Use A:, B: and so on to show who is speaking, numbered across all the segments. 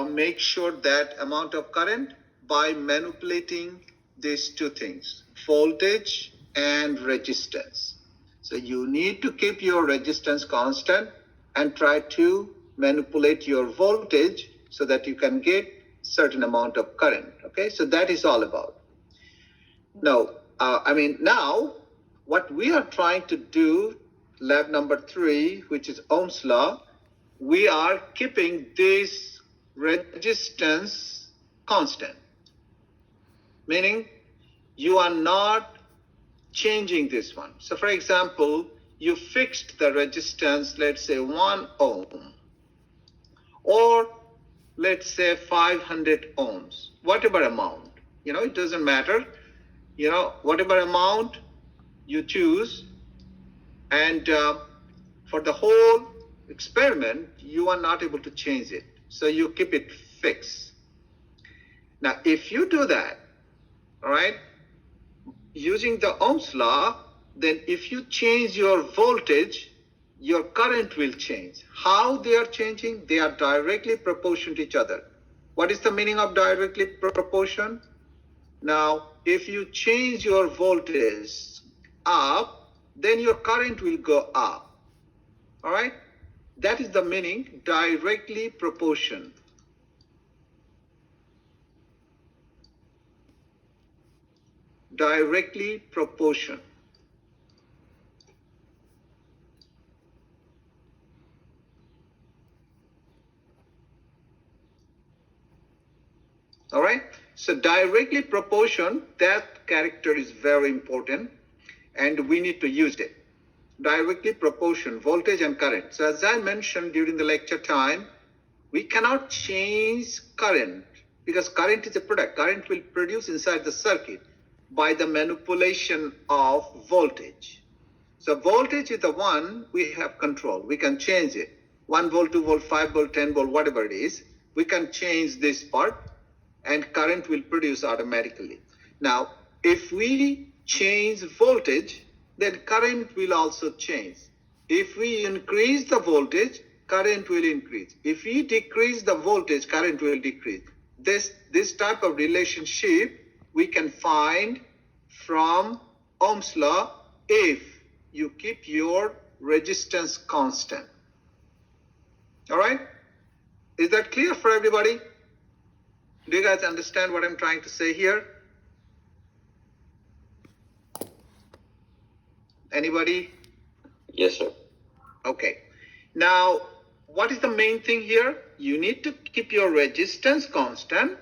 A: make sure that amount of current by manipulating these two things, voltage and resistance. So you need to keep your resistance constant and try to manipulate your voltage so that you can get certain amount of current. Okay, so that is all about. Now, now what we are trying to do, lab number 3, which is Ohm's law, we are keeping this resistance constant, meaning you are not changing this one. So for example, you fixed the resistance, let's say 1 ohm, or let's say 500 ohms, whatever amount, it doesn't matter, whatever amount you choose, and for the whole experiment, you are not able to change it. So you keep it fixed. Now, if you do that, all right, using the Ohm's law, then if you change your voltage, your current will change. How they are changing? They are directly proportional to each other. What is the meaning of directly proportion? Now, if you change your voltage up, then your current will go up. All right? That is the meaning, directly proportion. Directly proportion. All right? So directly proportion, that character is very important and we need to use it. Directly proportion, voltage and current. So as I mentioned during the lecture time, we cannot change current because current is a product. Current will produce inside the circuit by the manipulation of voltage. So voltage is the one we have control. We can change it. 1 volt, 2 volt, 5 volt, 10 volt, whatever it is. We can change this part and current will produce automatically. Now, if we change voltage, then current will also change. If we increase the voltage, current will increase. If we decrease the voltage, current will decrease. This type of relationship we can find from Ohm's law if you keep your resistance constant. All right? Is that clear for everybody? Do you guys understand what I'm trying to say here? Anybody?
B: Yes, sir.
A: Okay. Now, what is the main thing here? You need to keep your resistance constant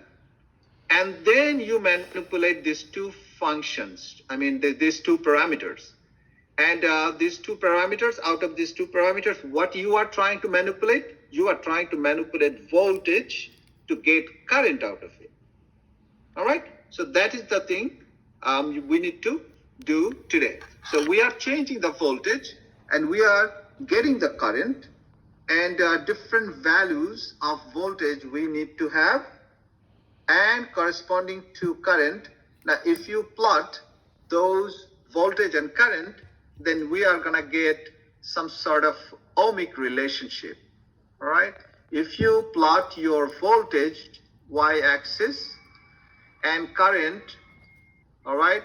A: and then you manipulate these two functions. These two parameters. And these two parameters, out of these two parameters, what you are trying to manipulate? You are trying to manipulate voltage to get current out of it. All right? So that is the thing we need to do today. So we are changing the voltage and we are getting the current, and different values of voltage we need to have and corresponding to current. Now, if you plot those voltage and current, then we are going to get some sort of ohmic relationship. All right? If you plot your voltage y-axis and current, all right,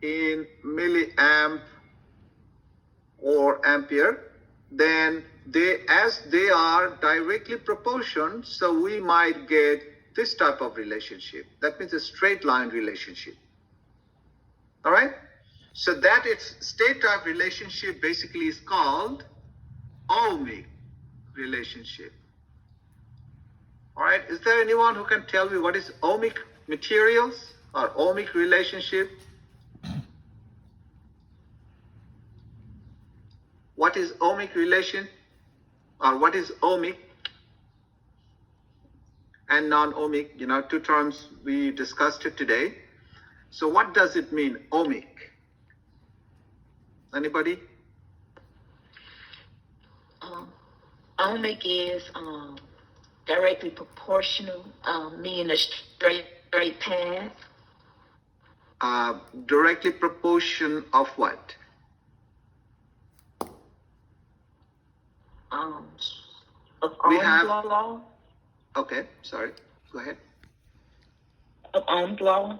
A: in milliamp or ampere, then as they are directly proportional, so we might get this type of relationship. That means a straight line relationship. All right? So that its state type relationship basically is called ohmic relationship. All right? Is there anyone who can tell me what is ohmic materials or ohmic relationship? What is ohmic relation, or what is ohmic and non-ohmic? Two terms we discussed it today. So what does it mean, ohmic? Anybody?
C: Ohmic is directly proportional, meaning a straight path.
A: Directly proportion of what?
C: Of Ohm's law.
A: Okay, sorry. Go ahead.
C: Of Ohm's law.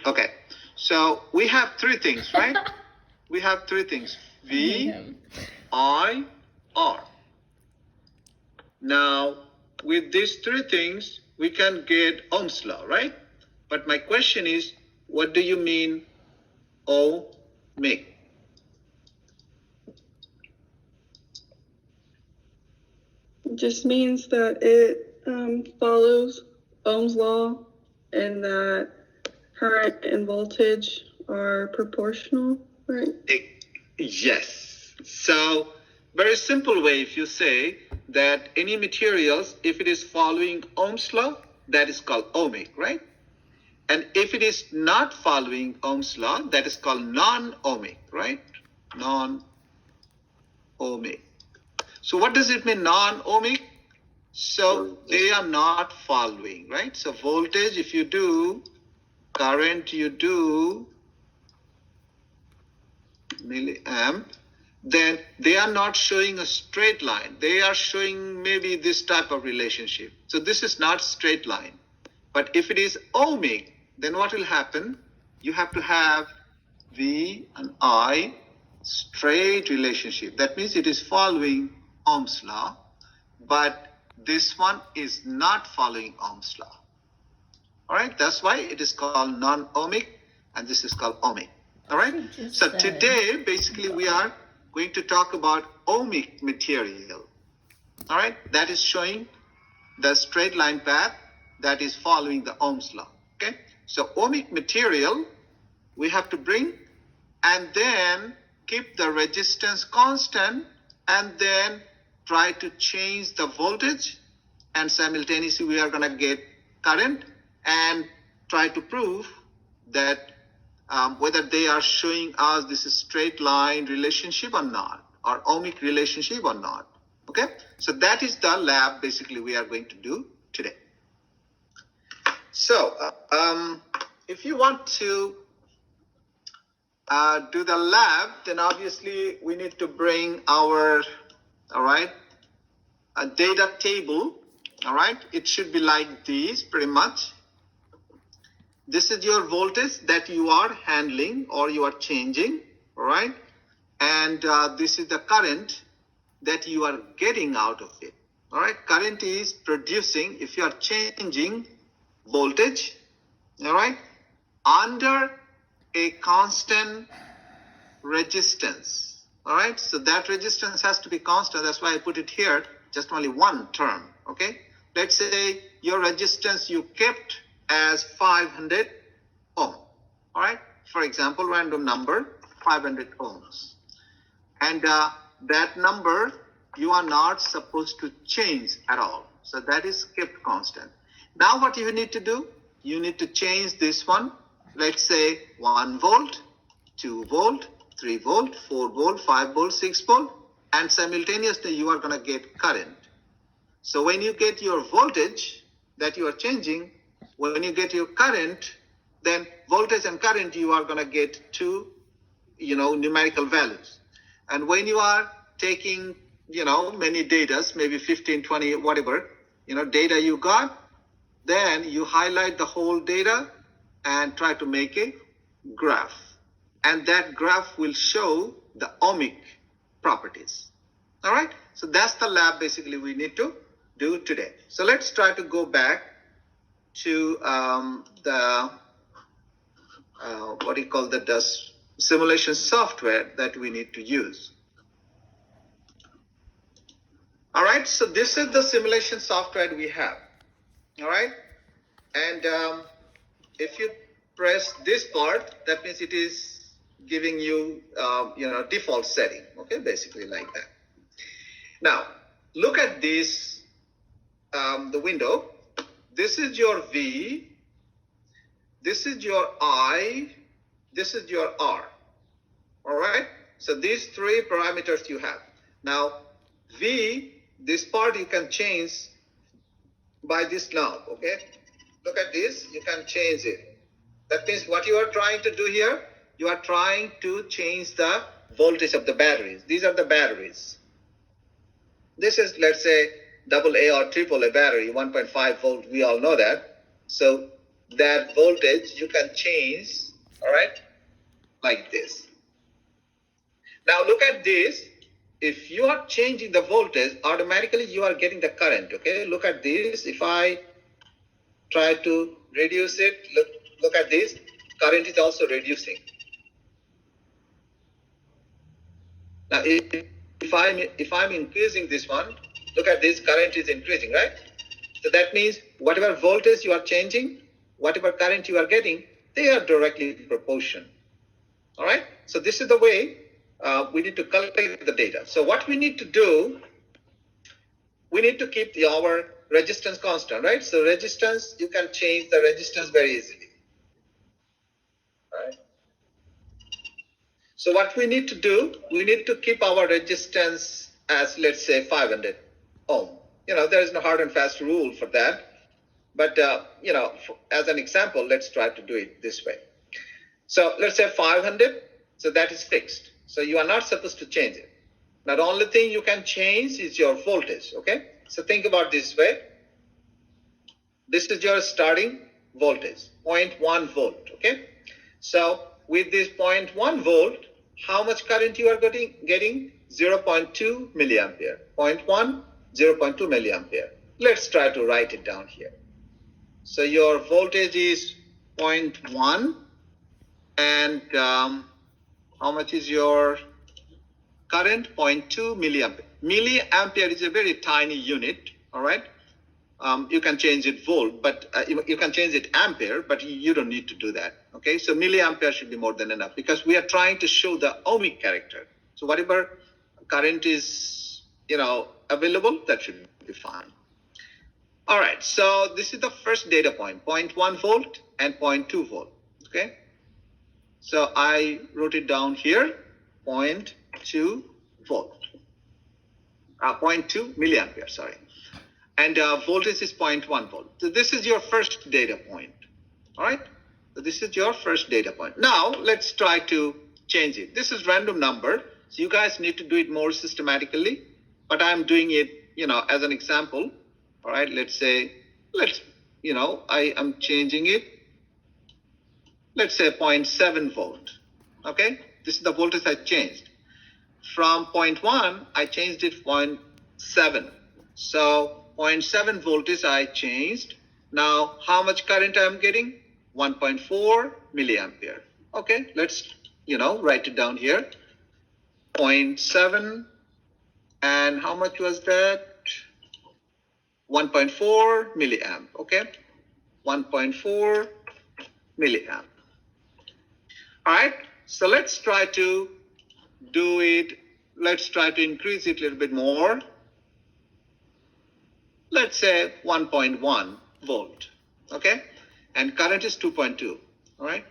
A: Okay, so we have three things, right? We have three things: V, I, R. Now, with these three things, we can get Ohm's law, right? But my question is, what do you mean ohmic?
B: It just means that it follows Ohm's law and that current and voltage are proportional, right?
A: Yes. So, very simple way, if you say that any materials, if it is following Ohm's law, that is called ohmic, right? And if it is not following Ohm's law, that is called non-ohmic, right? Non-ohmic. So what does it mean, non-ohmic? So they are not following, right? So voltage, if you do, current, you do, milliamp, then they are not showing a straight line. They are showing maybe this type of relationship. So this is not straight line. But if it is ohmic, then what will happen? You have to have V and I straight relationship. That means it is following Ohm's law, but this one is not following Ohm's law. All right, that's why it is called non-ohmic, and this is called ohmic. All right, so today basically we are going to talk about ohmic material. All right, that is showing the straight line path that is following the Ohm's law. Okay, so ohmic material we have to bring and then keep the resistance constant and then try to change the voltage, and simultaneously we are going to get current and try to prove that whether they are showing us this is straight line relationship or not, or ohmic relationship or not. Okay, so that is the lab basically we are going to do today. So if you want to do the lab, then obviously we need to bring our, all right, a data table. All right, it should be like this pretty much. This is your voltage that you are handling or you are changing, all right? And this is the current that you are getting out of it, all right? Current is producing, if you are changing voltage, all right, under a constant resistance, all right? So that resistance has to be constant. That's why I put it here, just only one term, okay? Let's say your resistance you kept as 500 ohm, all right? For example, random number, 500 ohms. And that number you are not supposed to change at all. So that is kept constant. Now what you need to do, you need to change this one. Let's say 1 volt, 2 volt, 3 volt, 4 volt, 5 volt, 6 volt, and simultaneously you are going to get current. So when you get your voltage that you are changing, when you get your current, then voltage and current, you are going to get two, numerical values. And when you are taking, many datas, maybe 15, 20, whatever, data you got, then you highlight the whole data and try to make a graph. And that graph will show the ohmic properties. All right? So that's the lab basically we need to do today. So let's try to go back to the simulation software that we need to use. All right, so this is the simulation software we have. All right, and if you press this part, that means it is giving you, default setting. Okay, basically like that. Now, look at this, the window. This is your V, this is your I, this is your R. All right, so these three parameters you have. Now, V, this part you can change by this knob, okay? Look at this, you can change it. That means what you are trying to do here, you are trying to change the voltage of the batteries. These are the batteries. This is, let's say, double A or triple A battery, 1.5 volt, we all know that. So that voltage you can change, all right, like this. Now look at this. If you are changing the voltage, automatically you are getting the current, okay? Look at this. If I try to reduce it, look at this. Current is also reducing. Now if I'm increasing this one, look at this, current is increasing, right? So that means whatever voltage you are changing, whatever current you are getting, they are directly proportional. All right. So this is the way we need to calculate the data. So what we need to do, we need to keep our resistance constant, right? So resistance, you can change the resistance very easily. All right. So what we need to do, we need to keep our resistance as, let's say, 500 ohm. There is no hard and fast rule for that. But, as an example, let's try to do it this way. So let's say 500. So that is fixed. So you are not supposed to change it. Now the only thing you can change is your voltage, okay? So think about this way. This is your starting voltage, 0.1 volt, okay? So with this 0.1 volt, how much current you are getting? 0.2 milliampere. 0.1, 0.2 milliampere. Let's try to write it down here. So your voltage is 0.1, and how much is your current? 0.2 milliampere. Milliampere is a very tiny unit, all right? You can change it volt, but you can change it ampere, but you don't need to do that, okay? So milliampere should be more than enough because we are trying to show the ohmic character. So whatever current is, available, that should be fine. All right, so this is the first data point, 0.1 volt and 0.2 volt, okay? So I wrote it down here, 0.2 volt, 0.2 milliampere, sorry. And voltage is 0.1 volt. So this is your first data point, all right? So this is your first data point. Now let's try to change it. This is random number, so you guys need to do it more systematically, but I'm doing it, as an example. All right, I am changing it. Let's say 0.7 volt. Okay, this is the voltage I changed. From 0.1, I changed it 0.7. So 0.7 voltage I changed. Now, how much current I am getting? 1.4 milliampere. Okay, let's, write it down here. 0.7, and how much was that? 1.4 milliamp, okay? 1.4 milliamp. All right, so let's try to do it. Let's try to increase it a little bit more. Let's say 1.1 volt, okay? And current is 2.2, all right?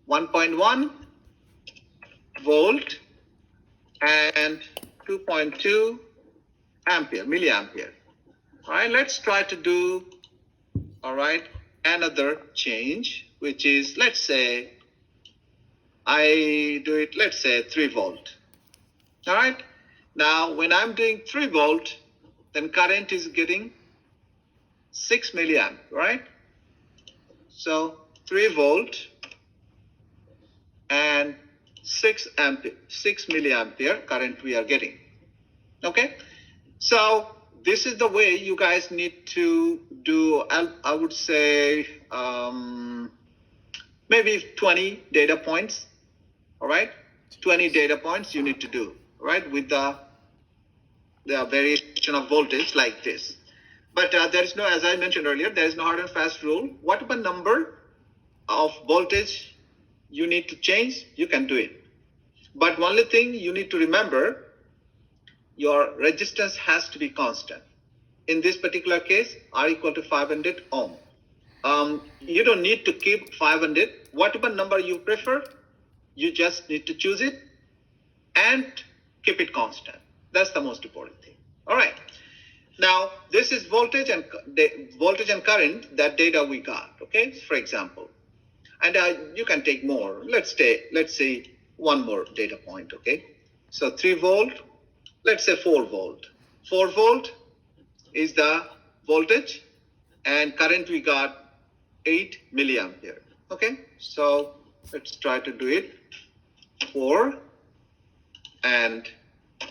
A: 1.1 volt and 2.2 milliampere. All right, let's try to do, all right, another change, which is, let's say, I do it, let's say 3 volt. All right, now when I'm doing 3 volt, then current is getting 6 milliamp, right? So 3 volt and 6 milliampere current we are getting. Okay, so this is the way you guys need to do. I would say maybe 20 data points. All right, 20 data points you need to do, right, with the variation of voltage like this. But there is no, as I mentioned earlier, there is no hard and fast rule. Whatever number of voltage you need to change, you can do it. But only thing you need to remember, your resistance has to be constant. In this particular case, R equal to 500 ohm. You don't need to keep 500. Whatever number you prefer, you just need to choose it and keep it constant. That's the most important thing. All right. Now, this is voltage and current, that data we got, okay, for example. And you can take more. Let's say one more data point, okay? So 3 volt, let's say 4 volt. 4 volt is the voltage, and current we got 8 milliamp here. Okay, so let's try to do it. 4 and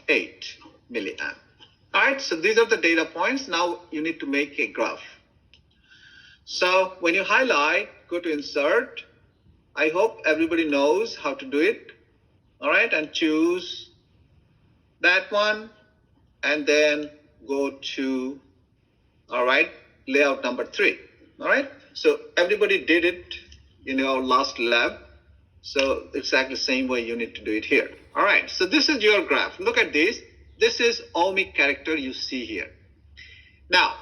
A: 8 milliamp. All right, so these are the data points. Now you need to make a graph. So when you highlight, go to insert. I hope everybody knows how to do it. All right, and choose that one, and then go to, all right, layout number 3. All right, so everybody did it in your last lab. So exactly the same way you need to do it here. All right, so this is your graph. Look at this. This is ohmic character you see here. Now,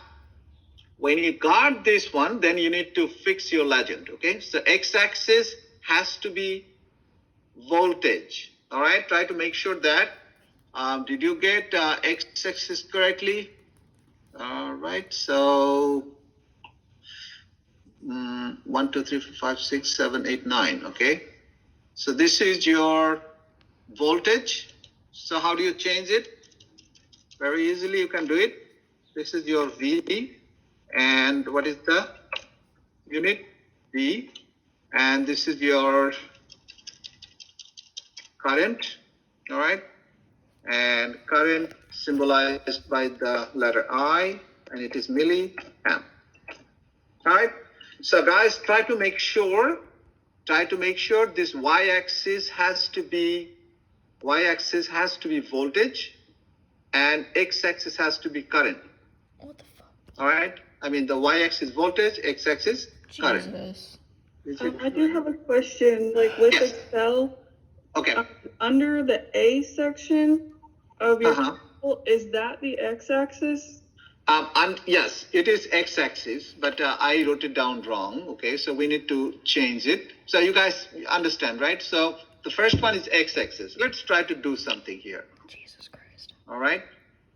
A: when you got this one, then you need to fix your legend, okay? So x-axis has to be voltage, all right? Try to make sure that, did you get x-axis correctly? All right, so 1, 2, 3, 4, 5, 6, 7, 8, 9, okay? So this is your voltage. So how do you change it? Very easily you can do it. This is your V, and what is the unit? V, and this is your current, all right? And current symbolized by the letter I, and it is milliamp. All right? So guys, try to make sure this y-axis has to be voltage, and x-axis has to be current.
D: What the fuck?
A: All right? I mean, the y-axis voltage, x-axis current.
D: Jesus.
B: I do have a question. Like with
A: Yes.
B: Excel,
A: Okay.
B: under the A section of your
A: Uh-huh.
B: table, is that the x-axis?
A: And yes, it is x-axis, but I wrote it down wrong. Okay, so we need to change it. So you guys understand, right? So the first one is x-axis. Let's try to do something here.
D: Jesus Christ.
A: All right.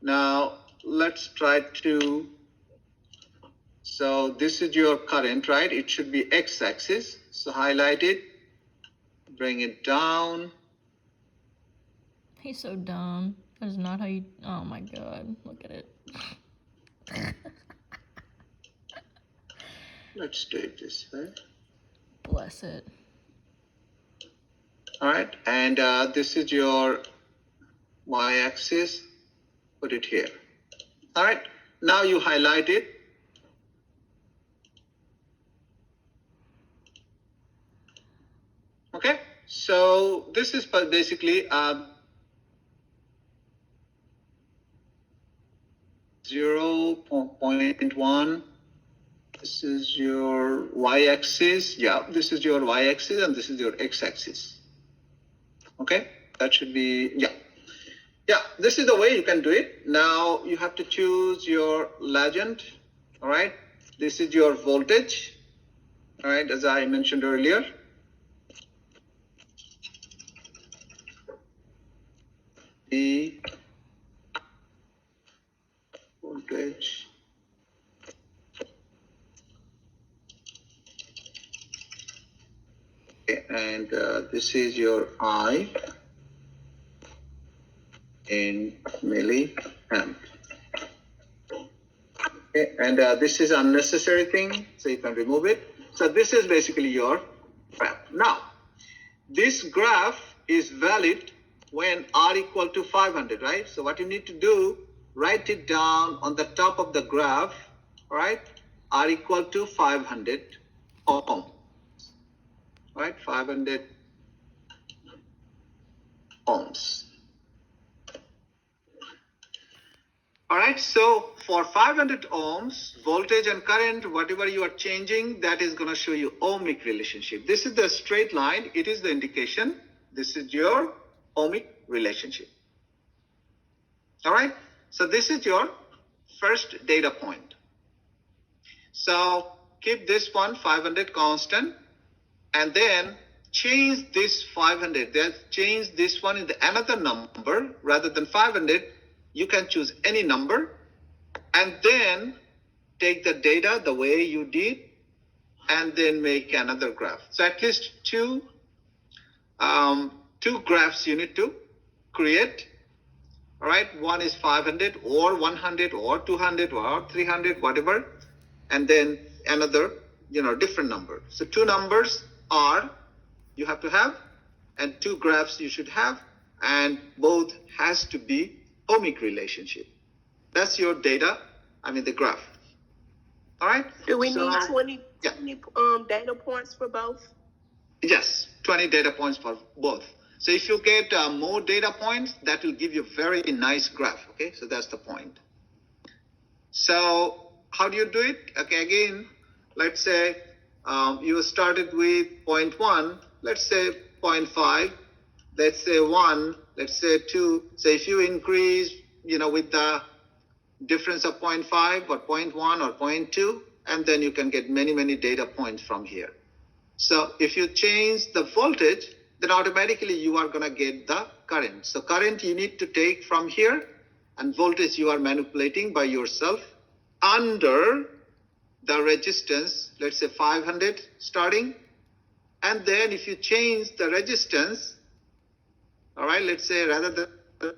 A: Now let's try to. So this is your current, right? It should be x-axis. So highlight it, bring it down.
D: He's so dumb. That is not how you. Oh my god. Look at it.
A: Let's do it this way.
D: Bless it.
A: All right, and this is your y-axis. Put it here. All right, now you highlight it. Okay, so this is basically 0.1. This is your y-axis. Yeah, this is your y-axis, and this is your x-axis. Okay, that should be, yeah. Yeah, this is the way you can do it. Now you have to choose your legend. All right, this is your voltage. All right, as I mentioned earlier. The voltage. Okay, and this is your I in milliamp. Okay, and this is unnecessary thing, so you can remove it. So this is basically your graph. Now, this graph is valid when R equal to 500, right? So what you need to do, write it down on the top of the graph, right? R equal to 500 ohm, right? 500 ohms. All right, so for 500 ohms, voltage and current, whatever you are changing, that is going to show you ohmic relationship. This is the straight line. It is the indication. This is your ohmic relationship. All right, so this is your first data point. So keep this one 500 constant, and then change this 500. Then change this one in another number rather than 500. You can choose any number, and then take the data the way you did, and then make another graph. So at least two, 2 graphs you need to create. All right, one is 500 or 100 or 200 or 300, whatever, and then another, different number. So two numbers are you have to have, and two graphs you should have, and both has to be ohmic relationship. That's your data, the graph. All right?
E: Do we
A: So,
E: need 20
A: yeah.
E: data points for both?
A: Yes, 20 data points for both. So if you get more data points, that will give you a very nice graph. Okay, so that's the point. So how do you do it? Okay, again, let's say you started with 0.1, let's say 0.5, let's say 1, let's say 2. So if you increase, with the difference of 0.5 or 0.1 or 0.2, and then you can get many data points from here. So if you change the voltage, then automatically you are going to get the current. So current you need to take from here, and voltage you are manipulating by yourself under the resistance, let's say 500 starting. And then if you change the resistance, all right, let's say rather than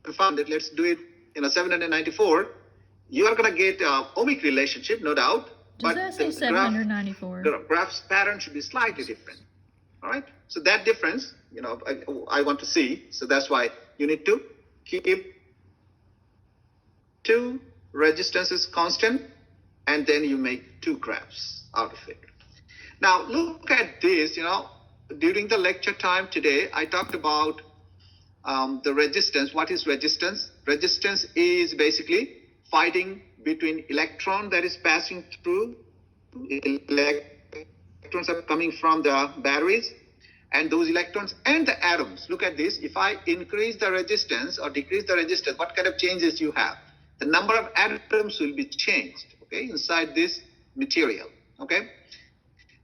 A: 500, let's do it 794, you are going to get ohmic relationship, no doubt.
D: Does that say 794?
A: The graph's pattern should be slightly different. All right. So that difference, I want to see. So that's why you need to keep two resistances constant, and then you make two graphs out of it. Now look at this. During the lecture time today, I talked about the resistance. What is resistance? Resistance is basically fighting between electron that is passing through. Electrons are coming from the batteries, and those electrons and the atoms. Look at this. If I increase the resistance or decrease the resistance, what kind of changes you have? The number of atoms will be changed, okay, inside this material, okay?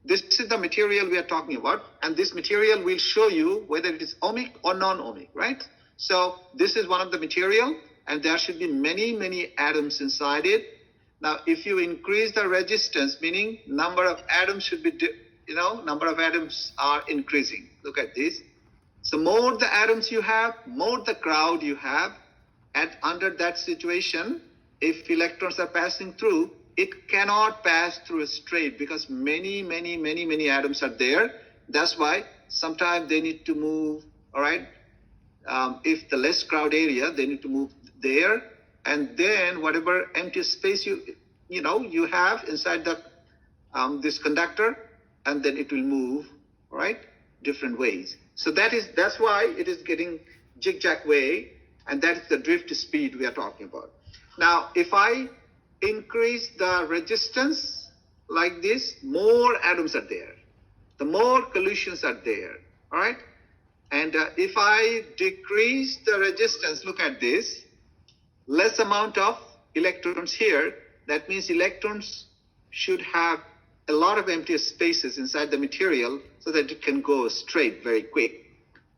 A: This is the material we are talking about, and this material will show you whether it is ohmic or non-ohmic, right? So this is one of the material, and there should be many atoms inside it. Now, if you increase the resistance, meaning number of atoms should be, number of atoms are increasing. Look at this. So more the atoms you have, more the crowd you have. And under that situation, if electrons are passing through, it cannot pass through straight because many atoms are there. That's why sometimes they need to move, all right? If the less crowd area, they need to move there, and then whatever empty space you have inside the this conductor, and then it will move, all right, different ways. So that's why it is getting zigzag way, and that is the drift speed we are talking about. Now, if I increase the resistance like this, more atoms are there, the more collisions are there, all right? And if I decrease the resistance, look at this, less amount of electrons here, that means electrons should have a lot of empty spaces inside the material so that it can go straight very quick.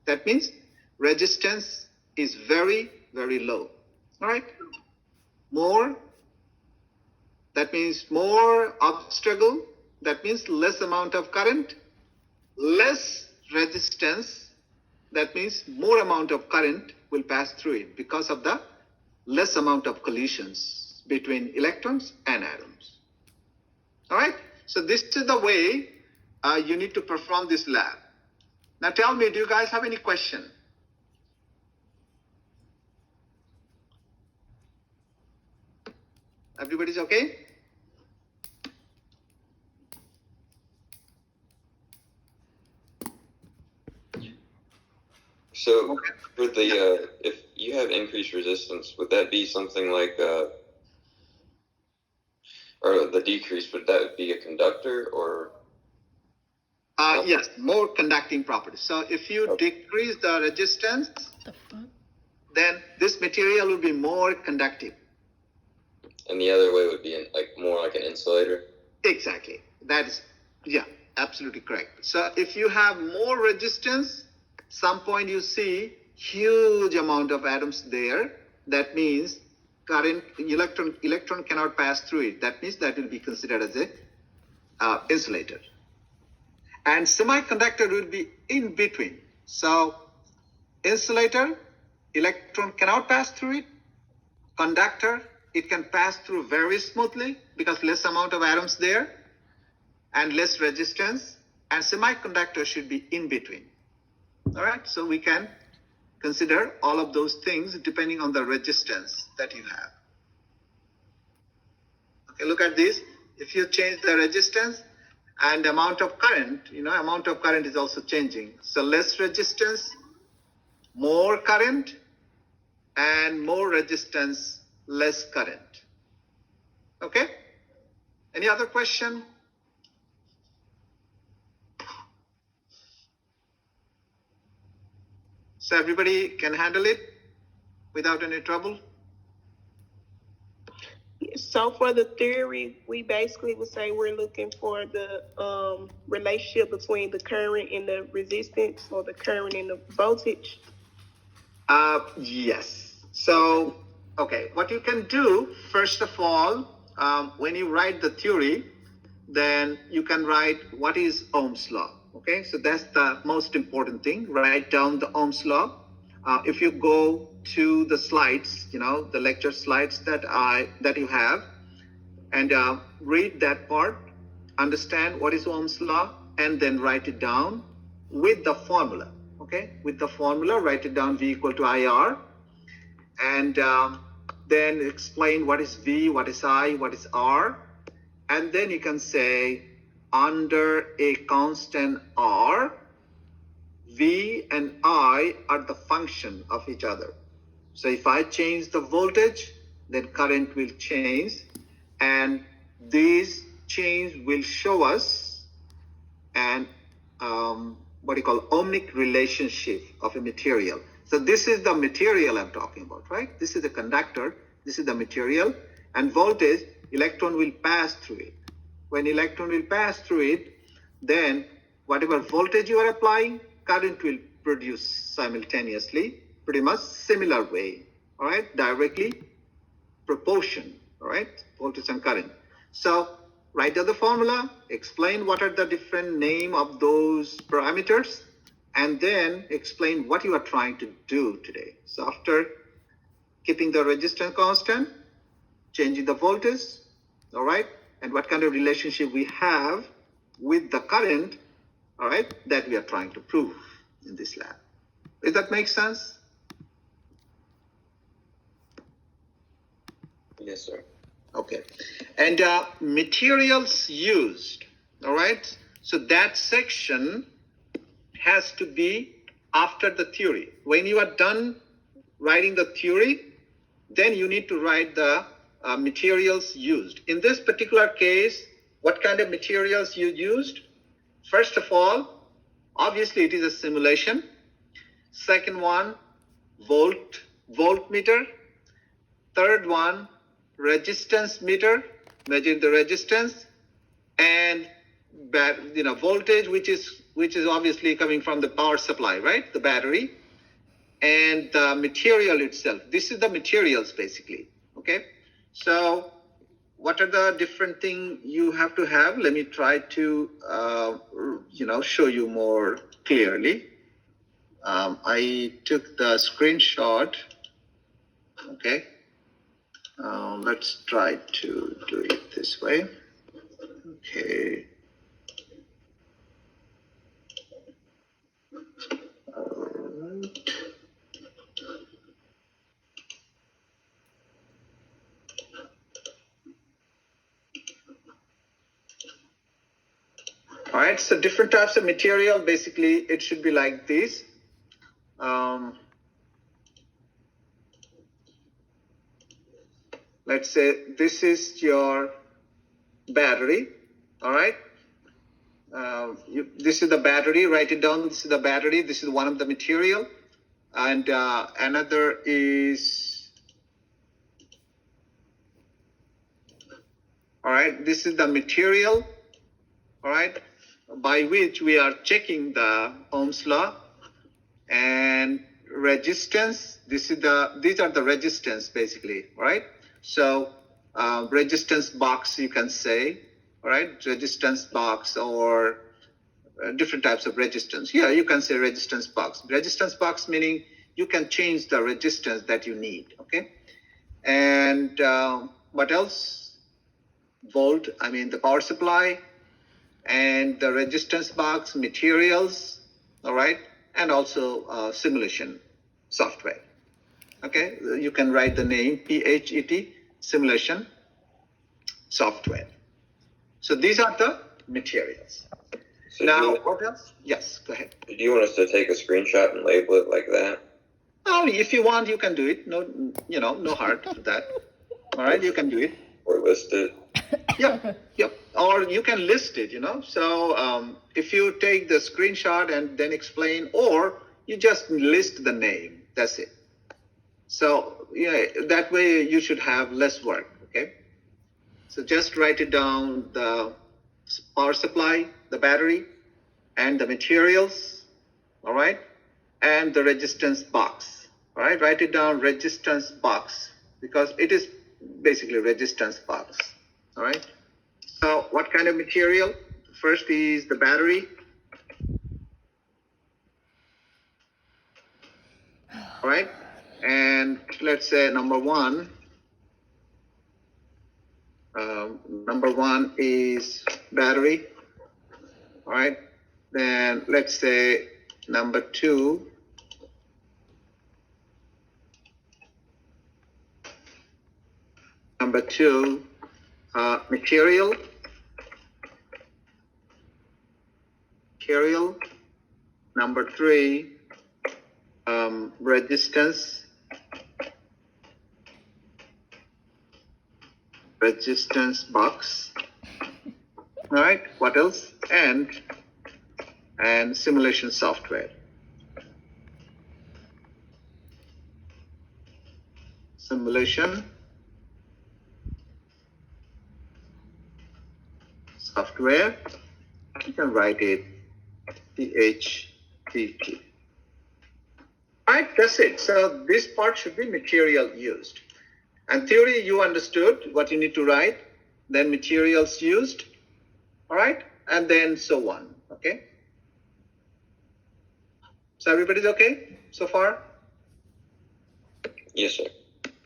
A: That means resistance is very low, all right? More, that means more obstacle, that means less amount of current, less resistance, that means more amount of current will pass through it because of the less amount of collisions between electrons and atoms. All right? So this is the way you need to perform this lab. Now tell me, do you guys have any question? Everybody's okay?
F: So for the if you have increased resistance, would that be something like or the decrease, would that be a conductor or?
A: Yes, more conducting properties. So if you decrease the resistance, then this material will be more conductive.
F: And the other way would be more like an insulator?
A: Exactly. That is, yeah, absolutely correct. So if you have more resistance, some point you see huge amount of atoms there. That means current electron cannot pass through it. That means that will be considered as a insulator. And semiconductor will be in between. So insulator electron cannot pass through it. Conductor, it can pass through very smoothly because less amount of atoms there and less resistance. And semiconductor should be in between. All right, so we can consider all of those things depending on the resistance that you have. Okay, look at this. If you change the resistance and amount of current, amount of current is also changing. So less resistance, more current, and more resistance, less current. Okay? Any other question? So everybody can handle it without any trouble?
E: So for the theory, we basically would say we're looking for the relationship between the current and the resistance, or the current and the voltage.
A: Yes. So, okay, what you can do, first of all, when you write the theory, then you can write what is Ohm's law. Okay, so that's the most important thing. Write down the Ohm's law. If you go to the slides, the lecture slides that you have, and read that part, understand what is Ohm's law, and then write it down with the formula. Okay, with the formula, write it down V equal to IR, and then explain what is V, what is I, what is R, and then you can say under a constant R, V and I are the function of each other. So if I change the voltage, then current will change, and this change will show us an what you call ohmic relationship of a material. So this is the material I'm talking about, right? This is the conductor, this is the material, and voltage, electron will pass through it. When electron will pass through it, then whatever voltage you are applying, current will produce simultaneously, pretty much similar way, all right? Directly proportion, all right? Voltage and current. So write down the formula, explain what are the different name of those parameters, and then explain what you are trying to do today. So after keeping the resistance constant, changing the voltage, all right? And what kind of relationship we have with the current, all right, that we are trying to prove in this lab. Does that make sense?
F: Yes, sir.
A: Okay. And materials used, all right? So that section has to be after the theory. When you are done writing the theory, then you need to write the materials used. In this particular case, what kind of materials you used? First of all, obviously it is a simulation. Second one, voltmeter. Third one, resistance meter, measuring the resistance, and voltage, which is obviously coming from the power supply, right? The battery, and the material itself. This is the materials basically. Okay, so what are the different things you have to have? Let me try to show you more clearly. I took the screenshot. Okay. Let's try to do it this way. Okay. All right. All right, so different types of material, basically it should be like this. Let's say this is your battery, all right? This is the battery, write it down, this is the battery, this is one of the material, and another is, all right, this is the material, all right, by which we are checking the Ohm's law, and resistance, these are the resistance basically, all right? So resistance box, you can say, all right, resistance box, or different types of resistance. Yeah, you can say resistance box. Resistance box meaning you can change the resistance that you need, okay? And what else? Volt, I mean the power supply, and the resistance box, materials, all right? And also simulation software, okay? You can write the name PHET, simulation software. So these are the materials.
F: So
A: Now, what else? Yes, go ahead.
F: do you want us to take a screenshot and label it like that?
A: If you want, you can do it. No, no hard to that. All right, you can do it.
F: Or list it?
A: Yep. Or you can list it, So if you take the screenshot and then explain, or you just list the name, that's it. So, that way you should have less work, okay? So just write it down, the power supply, the battery, and the materials, all right? And the resistance box, all right? Write it down, resistance box, because it is basically resistance box, all right? So what kind of material? First is the battery, all right? And let's say number one is battery, all right? Then let's say number two material. Number three, resistance box. All right, what else? And simulation software. Simulation software. You can write it PHTT. All right, that's it. So this part should be material used. And theory, you understood what you need to write, then materials used, all right? And then so on, okay? So everybody's okay so far?
F: Yes, sir.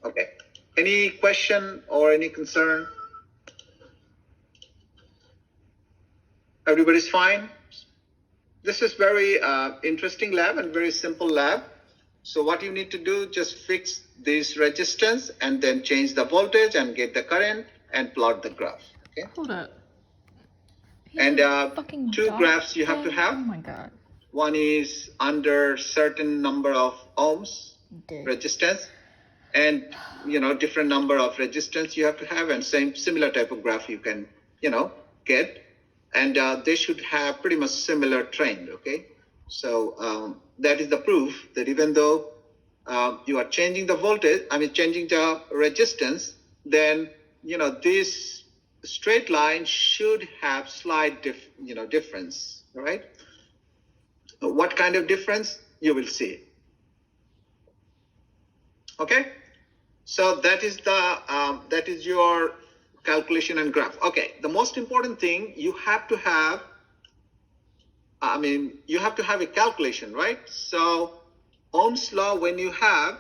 A: Okay. Any question or any concern? Everybody's fine? This is very interesting lab and very simple lab. So what you need to do, just fix this resistance and then change the voltage and get the current and plot the graph, okay?
D: Hold up.
A: And
D: Fucking
A: two
D: dog
A: graphs you have to
D: thing?
A: have.
D: Oh my god.
A: One is under certain number of ohms
D: Dick.
A: resistance, and different number of resistance you have to have, and similar type of graph you can get, and they should have pretty much similar trend, okay? So that is the proof that even though you are changing the voltage, changing the resistance, then this straight line should have slight difference, all right? What kind of difference? You will see. Okay, so that is your calculation and graph. Okay, the most important thing, you have to have a calculation, right? So Ohm's law, when you have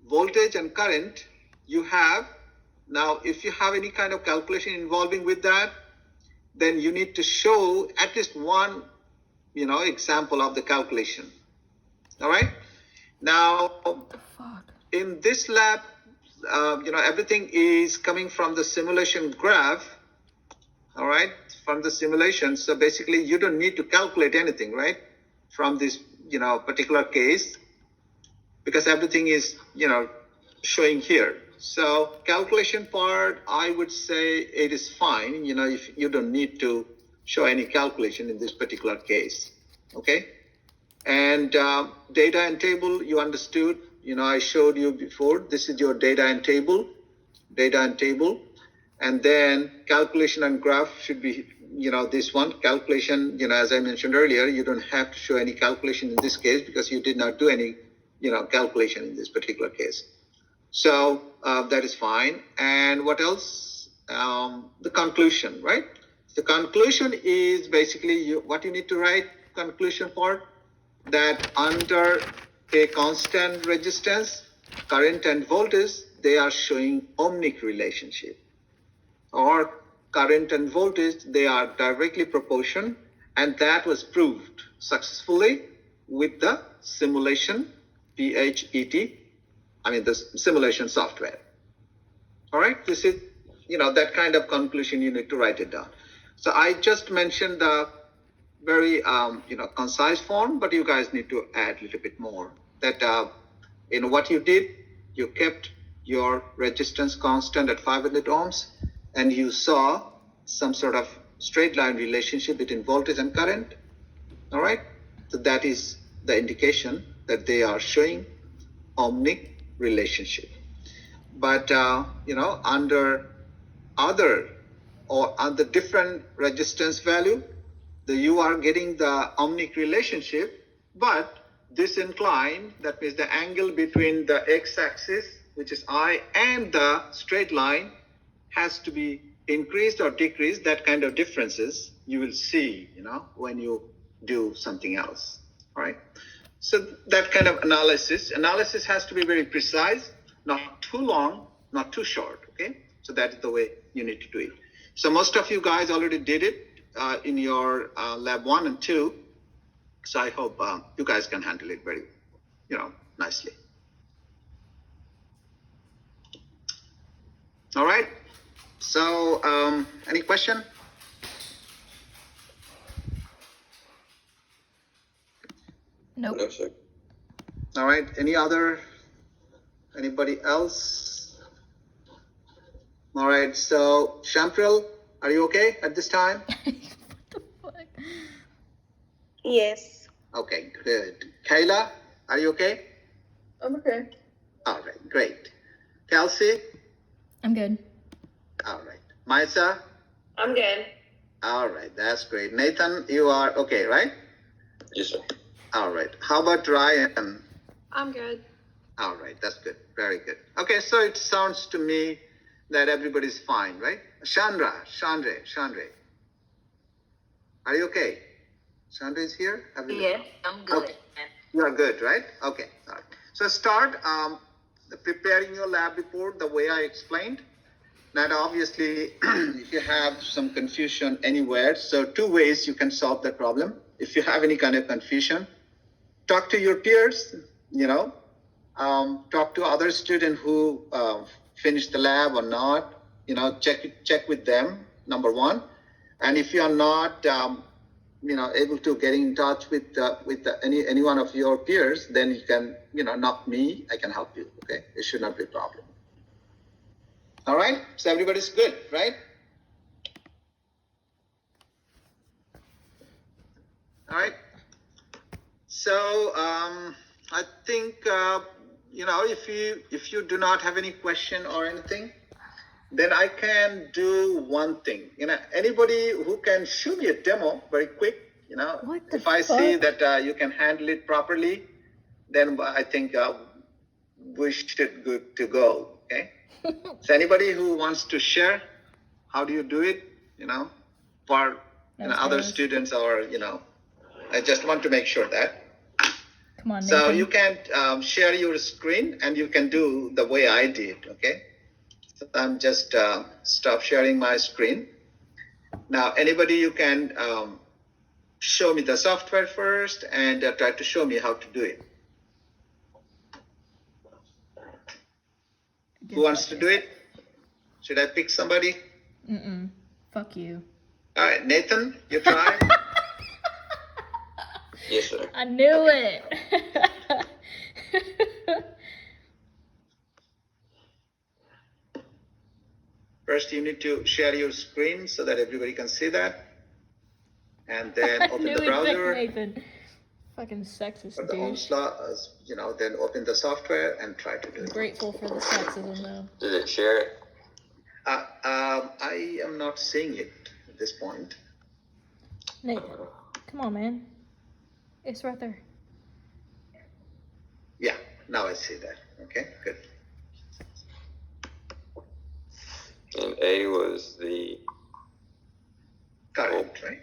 A: voltage and current, you have, now if you have any kind of calculation involving with that, then you need to show at least one example of the calculation. All right, now
D: Fuck.
A: in this lab, everything is coming from the simulation graph, all right, from the simulation. So basically you don't need to calculate anything, right, from this particular case, because everything is showing here. So calculation part, I would say it is fine, if you don't need to show any calculation in this particular case, okay? And data and table, you understood, I showed you before, this is your data and table, and then calculation and graph should be, this one, calculation, as I mentioned earlier, you don't have to show any calculation in this case because you did not do any, calculation in this particular case. So that is fine. And what else? The conclusion, right? The conclusion is basically what you need to write conclusion part, that under a constant resistance, current and voltage, they are showing ohmic relationship. Or current and voltage, they are directly proportional, and that was proved successfully with the simulation, PHET, the simulation software. All right, this is, that kind of conclusion you need to write it down. So I just mentioned the very, concise form, but you guys need to add a little bit more. That, what you did, you kept your resistance constant at 500 ohms, and you saw some sort of straight line relationship between voltage and current. All right, so that is the indication that they are showing ohmic relationship. But under other or under different resistance value, you are getting the ohmic relationship, but this incline, that means the angle between the x-axis, which is I, and the straight line has to be increased or decreased. That kind of differences you will see, when you do something else, all right? So that kind of analysis has to be very precise, not too long, not too short, okay? So that is the way you need to do it. So most of you guys already did it in your lab 1 and 2. So I hope you guys can handle it very, nicely. All right. So any question?
D: Nope.
F: No, sir.
A: All right. Anybody else? All right. So Shampril, are you okay at this time?
D: What the fuck?
E: Yes.
A: Okay, good. Kayla, are you okay?
B: I'm okay.
A: All right, great. Kelsey?
D: I'm good.
A: All right. Maisa?
B: I'm good.
A: All right, that's great. Nathan, you are okay, right?
F: Yes, sir.
A: All right. How about Ryan?
B: I'm good.
A: All right, that's good. Very good. Okay, so it sounds to me that everybody's fine, right? Chandra. Are you okay? Chandra is here?
C: Yes, I'm good.
A: Okay. You are good, right? Okay. All right. So start preparing your lab report the way I explained. Now, obviously, if you have some confusion anywhere, so 2 ways you can solve the problem. If you have any kind of confusion, talk to your peers, talk to other students who finished the lab or not, check with them, number 1. And if you are not, able to get in touch with any one of your peers, then you can, knock me, I can help you, okay? It should not be a problem. All right, so everybody's good, right? All right. So I think if you do not have any question or anything, then I can do one thing. Anybody who can show me a demo very quick.
D: What the
A: if I see
D: fuck?
A: that you can handle it properly, then I think we should good to go. Okay. So anybody who wants to share, how do you do it? For other students, or I just want to make sure that.
D: Come on,
A: So
D: Nathan.
A: you can share your screen and you can do the way I did. Okay. So I'm just stop sharing my screen. Now, anybody, you can show me the software first and try to show me how to do it. Who wants to do it? Should I pick somebody?
D: Fuck you.
A: All right, Nathan, you try.
F: Yes, sir.
D: I knew it.
A: First, you need to share your screen so that everybody can see that. And then
D: I
A: open
D: knew
A: the
D: it,
A: browser.
D: Nathan. Fucking sexist
A: Or the
D: douche.
A: OMSLA, then open the software and try to do it.
D: Grateful for the sexism though.
F: Did it share it?
A: I am not seeing it at this point.
D: Nathan, come on, man. It's right there.
A: Yeah, now I see that. Okay, good.
F: And A was the
A: Current, right?